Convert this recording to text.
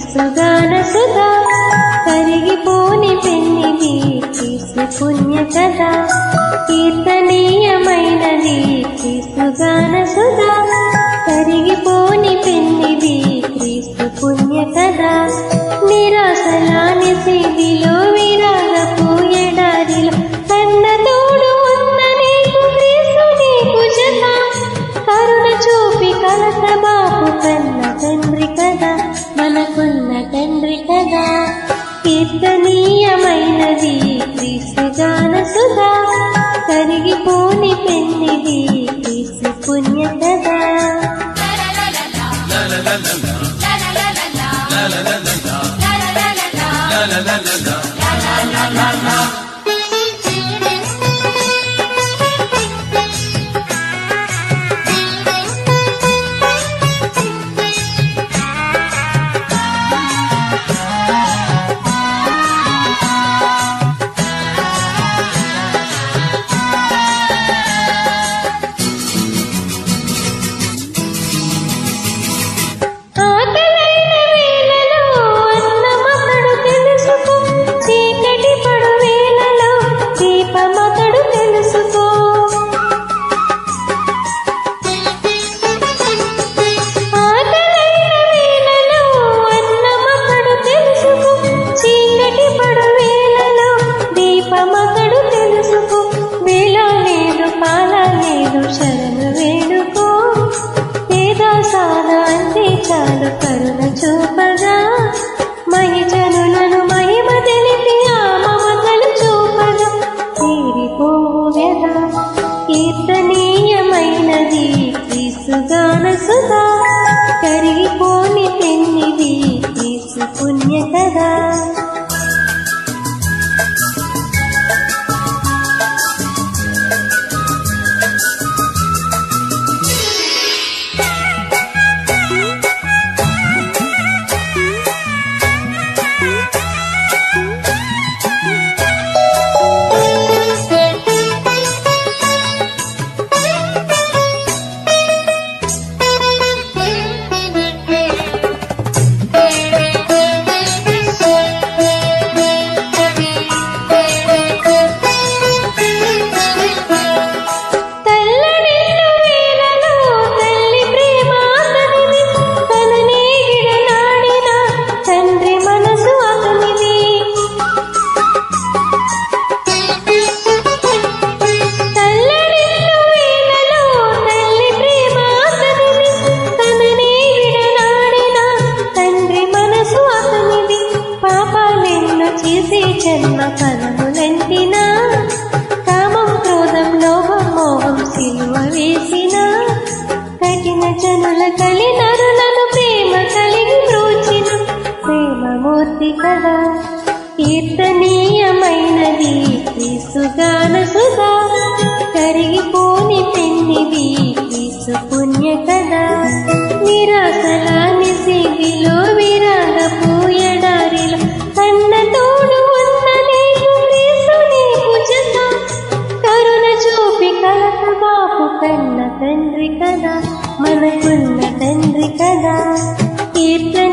క్రీస్తుగాన సుధా కరిగిపోని పెన్నిది క్రీస్తు పుణ్య కథ కీర్తనీయమైనది క్రీస్తుగాన సుధా కరిగిపోని పెన్నిది క్రీస్తు పుణ్య కథ నిరాశలాని సిదిలో విరాగపు ఎడారిలో కన్నతోడు ఉన్న నీకు క్రీస్తు నీకు జత కరుణ చూపి కలత బాపు కన్న తండ్రి కదా మనకున్న తండ్రి కదా కీర్తనీయమైనది క్రీస్తుగాన సుధా కరిగిపోని పెన్నిది క్రీస్తు పుణ్య కదా చాలు కరుణ చూపగా మహిజనులను మహిమ తెలిపి ఆ మమతలు చూపగా తీరిపోవు వ్యధ కీర్తనీయమైనది క్రీస్తుగాన సుధా కరిగిపోని పెన్నిది క్రీస్తు పుణ్య కదా జన్మ ఫలములంటినా కామం క్రోధం లోభం మోహం సిలువ వేసిన కఠిన జనుల కలి నరులను ప్రేమ కలిగి బ్రోచిన ప్రేమమూర్తి కదా కీర్తనీయమైనది క్రీస్తుగాన సుధా కరిగిపోని పెన్నిది క్రీస్తు పుణ్య కదా నిరాశలాని సిగిలో విరాగపు ఎడారిలో కన్నతోడు ఉన్న నీకు క్రీస్తు నీకు జత కరుణ చూపి కలత బాపు కన్న తండ్రి కదా మనకున్న తండ్రి కదా కీర్తన